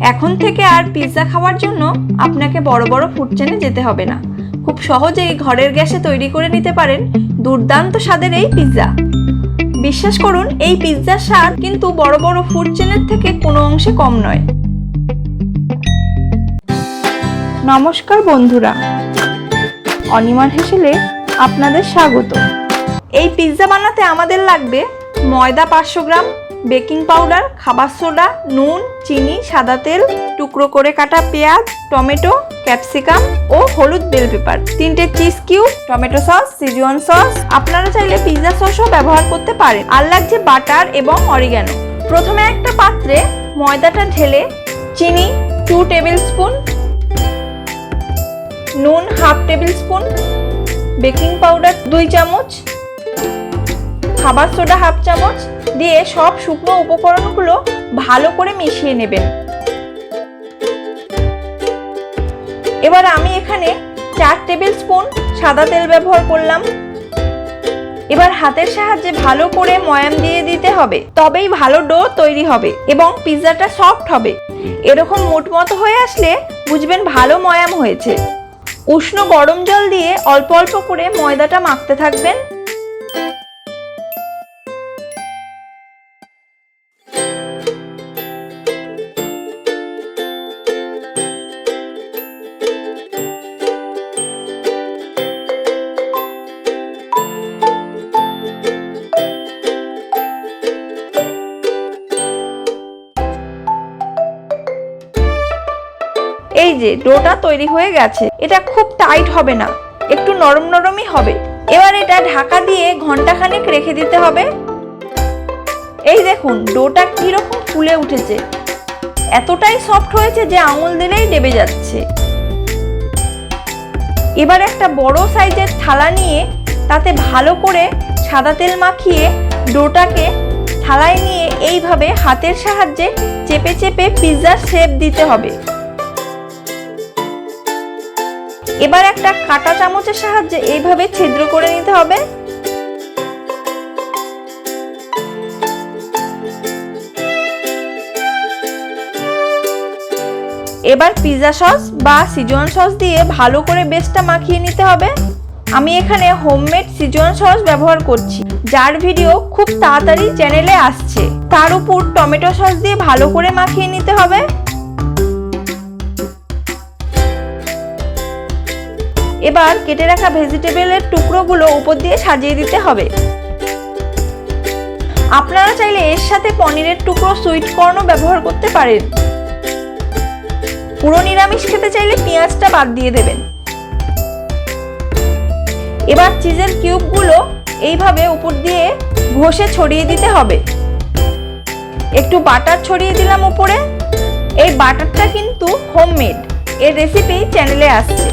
এখন থেকে আর পিৎজা খাওয়ার জন্য আপনাকে বড় বড় ফুড চেনে যেতে হবে না। খুব সহজেই ঘরের গ্যাসে তৈরি করে নিতে পারেন দুর্দান্ত স্বাদের এই পিৎজা। বিশ্বাস করুন, এই পিৎজার স্বাদ কিন্তু বড় বড় ফুড চেনের থেকে কোনো অংশে কম নয়। নমস্কার বন্ধুরা, অনিমার হেসেলে আপনাদের স্বাগত। এই পিৎজা বানাতে আমাদের লাগবে ময়দা 500 গ্রাম, বেকিং পাউডার, খাবার সোডা, নুন, চিনি, সাদা তেল, টুকরো করে কাটা পেঁয়াজ, টমেটো, ক্যাপসিকাম ও হলুদ বেল পেপার, 3টে cheese cube, tomato sauce, Szechuan sauce, আপনারা চাইলে পিৎজা সসও ব্যবহার করতে পারেন। আর লাগছে বাটার এবং অরিগ্যানো। প্রথমে একটা পাত্রে ময়দাটা ঢেলে চিনি 2 টেবিল স্পুন, নুন 1/2 টেবিল স্পুন, বেকিং পাউডার 2 চামচ, খাবার সোডা 1/2 চামচ দিয়ে সব শুকনো উপকরণগুলো ভালো করে মিশিয়ে নেবেন। এবার আমি এখানে 4 টেবিল স্পুন সাদা তেল ব্যবহার করলাম। এবার হাতের সাহায্যে ভালো করে ময়াম দিয়ে দিতে হবে, তবেই ভালো ডো তৈরি হবে এবং পিৎজাটা সফট হবে। এরকম মোটমতো হয়ে আসলে বুঝবেন ভালো ময়াম হয়েছে। উষ্ণ গরম জল দিয়ে অল্প অল্প করে ময়দাটা মাখতে থাকবেন। এই যে ডোটা তৈরি হয়ে গেছে। এটা খুব টাইট হবে না, একটু নরম নরমই হবে। এবার এটা ঢাকা দিয়ে ঘন্টাখানেক রেখে দিতে হবে। এই দেখুন ডোটা কিরকম ফুলে উঠেছে, এতটাই সফট হয়েছে যে আঙুল দিলেই ডেবে যাচ্ছে। এবার একটা বড় সাইজের থালা নিয়ে তাতে ভালো করে সাদা তেল মাখিয়ে ডোটাকে থালায় নিয়ে এইভাবে হাতের সাহায্যে চেপে চেপে পিৎজার শেপ দিতে হবে। এবার একটা কাঁটা চামচের সাহায্যে এইভাবে ছিদ্র করে নিতে হবে। এবার পিৎজা সস বা সিজুয়ান সস দিয়ে ভালো করে বেসটা মাখিয়ে নিতে হবে। আমি এখানে হোমমেড সিজুয়ান সস ব্যবহার করছি, যার ভিডিও খুব তাড়াতাড়ি চ্যানেলে আসছে। তার উপর টমেটো সস দিয়ে ভালো করে মাখিয়ে নিতে হবে। এবার কেটে রাখা ভেজিটেবলের টুকরোগুলো উপর দিয়ে সাজিয়ে দিতে হবে। আপনারা চাইলে এর সাথে পনিরের টুকরো, সুইট কর্নও ব্যবহার করতে পারেন। পুরো নিরামিষ খেতে চাইলে পেঁয়াজটা বাদ দিয়ে দেবেন। এবার চিজের কিউবগুলো এইভাবে উপর দিয়ে ঘষে ছড়িয়ে দিতে হবে। একটু বাটার ছড়িয়ে দিলাম উপরে। এই বাটারটা কিন্তু হোমমেড, এর রেসিপি চ্যানেলে আসছে।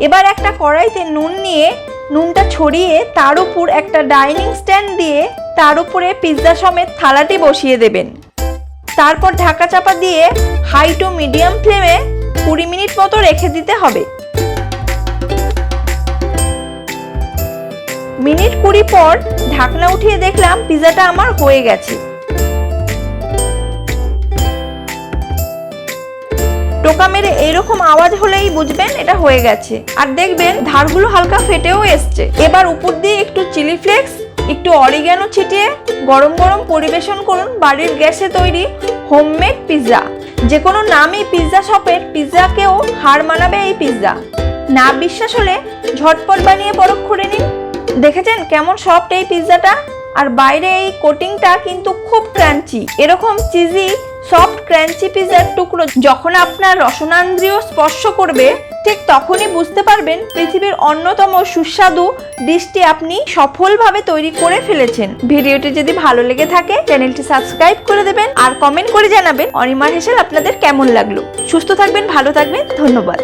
এবার একটা কড়াইতে নুন নিয়ে নুনটা ছড়িয়ে তার উপর একটা ডাইনিং স্ট্যান্ড দিয়ে তার উপরে পিৎজা সমেত থালাটি বসিয়ে দেবেন। তারপর ঢাকা চাপা দিয়ে হাই টু মিডিয়াম ফ্লেমে 20 মিনিট মতো রেখে দিতে হবে। মিনিট 20 পর ঢাকনা উঠিয়ে দেখলাম পিৎজাটা আমার হয়ে গেছে। টোকা মেরে এইরকম আওয়াজ হলেই বুঝবেন এটা হয়ে গেছে। আর দেখবেন ধারগুলো হালকা ফেটেও এসছে। এবার উপর দিয়ে একটু চিলি ফ্লেক্স, একটু অরিগ্যানো ছিটিয়ে গরম গরম পরিবেশন করুন বাড়ির গ্যাসে তৈরি হোমমেড পিৎজা। যে কোনো নামই পিৎজা শপের পিৎজাকেও হার মানাবে এই পিৎজা। না বিশ্বাস হলে ঝটপট বানিয়ে পরখ করে নিন। দেখেছেন কেমন সফট এই পিৎজাটা? আর বাইরে এই কোটিংটা কিন্তু খুব ক্রাঞ্চি। এরকম চিজি সফট ক্রাঞ্চি পিৎজার টুকরো যখন আপনার রসনান্দ্রিয় স্পর্শ করবে, ঠিক তখনই বুঝতে পারবেন পৃথিবীর অন্যতম সুস্বাদু ডিশটি আপনি সফলভাবে তৈরি করে ফেলেছেন। ভিডিওটি যদি ভালো লেগে থাকে চ্যানেলটি সাবস্ক্রাইব করে দেবেন আর কমেন্ট করে জানাবেন অনিমার হেসেল আপনাদের কেমন লাগলো। সুস্থ থাকবেন, ভালো থাকবেন, ধন্যবাদ।